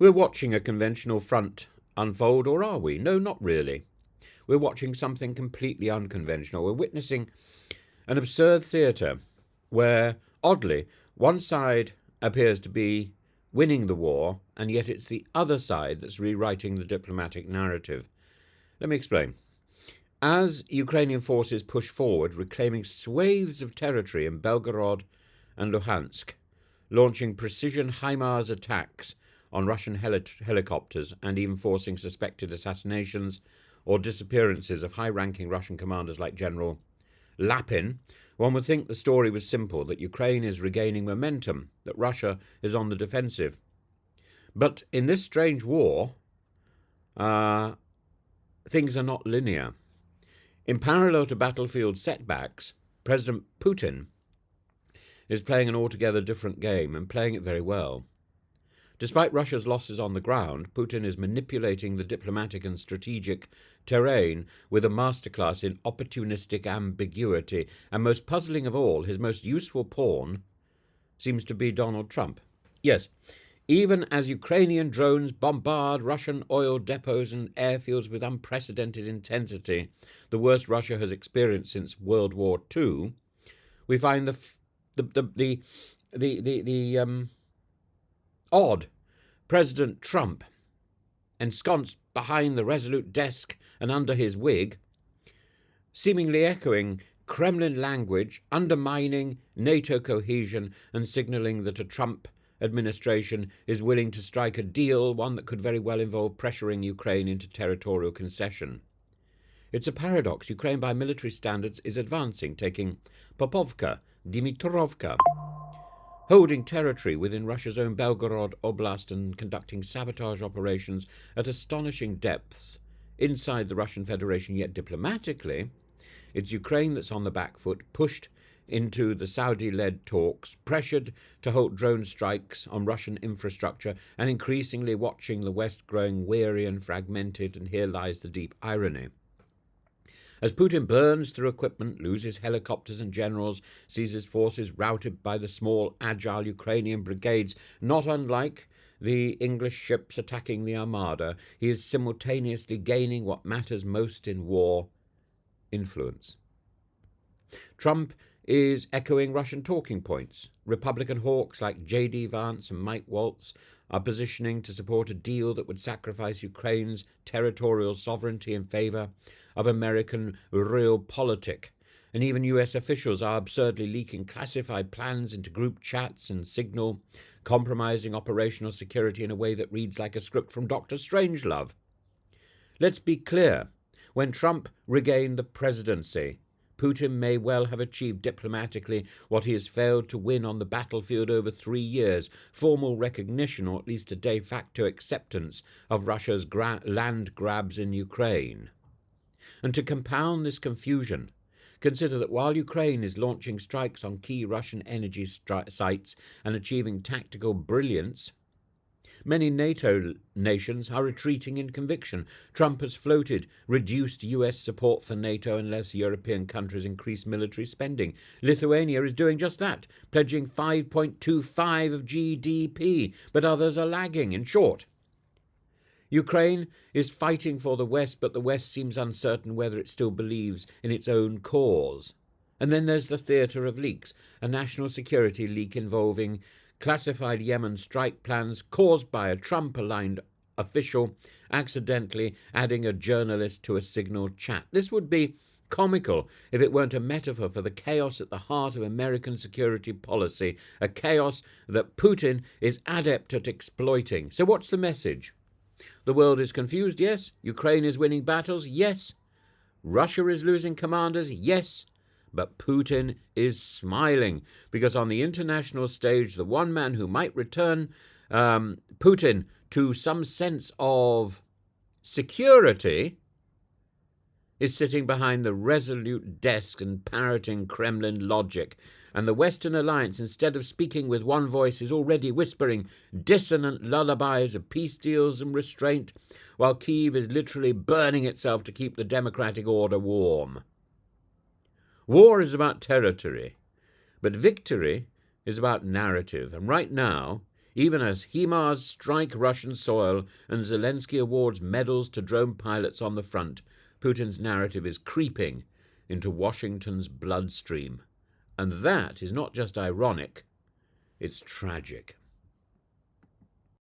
We're watching a conventional front unfold, or are we? No, not really. We're watching something completely unconventional. We're witnessing an absurd theatre where, oddly, one side appears to be winning the war, and yet it's the other side that's rewriting the diplomatic narrative. Let me explain. As Ukrainian forces push forward, reclaiming swathes of territory in Belgorod and Luhansk, launching precision HIMARS attacks on Russian helicopters and even forcing suspected assassinations or disappearances of high-ranking Russian commanders like General Lapin, one would think the story was simple, that Ukraine is regaining momentum, that Russia is on the defensive. But in this strange war, things are not linear. In parallel to battlefield setbacks, President Putin is playing an altogether different game and playing it very well. Despite Russia's losses on the ground, Putin is manipulating the diplomatic and strategic terrain with a masterclass in opportunistic ambiguity, and most puzzling of all, his most useful pawn seems to be Donald Trump. Yes, even as Ukrainian drones bombard Russian oil depots and airfields with unprecedented intensity, the worst Russia has experienced since World War II, we find the odd President Trump, ensconced behind the resolute desk and under his wig, seemingly echoing Kremlin language, undermining NATO cohesion and signalling that a Trump administration is willing to strike a deal, one that could very well involve pressuring Ukraine into territorial concession. It's a paradox. Ukraine, by military standards, is advancing, taking Popovka, Dmitrovka, holding territory within Russia's own Belgorod Oblast and conducting sabotage operations at astonishing depths inside the Russian Federation. Yet diplomatically, it's Ukraine that's on the back foot, pushed into the Saudi-led talks, pressured to halt drone strikes on Russian infrastructure, and increasingly watching the West growing weary and fragmented, and here lies the deep irony. As Putin burns through equipment, loses helicopters and generals, sees his forces routed by the small, agile Ukrainian brigades, not unlike the English ships attacking the Armada, he is simultaneously gaining what matters most in war: influence. Trump is echoing Russian talking points. Republican hawks like J.D. Vance and Mike Waltz are positioning to support a deal that would sacrifice Ukraine's territorial sovereignty in favour of American realpolitik. And even US officials are absurdly leaking classified plans into group chats and Signal, compromising operational security in a way that reads like a script from Dr. Strangelove. Let's be clear. When Trump regained the presidency, Putin may well have achieved diplomatically what he has failed to win on the battlefield over 3 years: formal recognition, or at least a de facto acceptance, of Russia's land grabs in Ukraine. And to compound this confusion, consider that while Ukraine is launching strikes on key Russian energy sites and achieving tactical brilliance, many NATO nations are retreating in conviction. Trump has floated reduced US support for NATO unless European countries increase military spending. Lithuania is doing just that, pledging 5.25% of GDP, but others are lagging. In short, Ukraine is fighting for the West, but the West seems uncertain whether it still believes in its own cause. And then there's the theatre of leaks, a national security leak involving classified Yemen strike plans caused by a Trump-aligned official accidentally adding a journalist to a Signal chat. This would be comical if it weren't a metaphor for the chaos at the heart of American security policy, a chaos that Putin is adept at exploiting. So what's the message? The world is confused, yes. Ukraine is winning battles, yes. Russia is losing commanders, yes. But Putin is smiling, because on the international stage, the one man who might return Putin to some sense of security is sitting behind the resolute desk and parroting Kremlin logic. And the Western alliance, instead of speaking with one voice, is already whispering dissonant lullabies of peace deals and restraint, while Kyiv is literally burning itself to keep the democratic order warm. War is about territory, but victory is about narrative. And right now, Even as HIMARS strike Russian soil and Zelensky awards medals to drone pilots on the front, Putin's narrative is creeping into Washington's bloodstream. And that is not just ironic, it's tragic.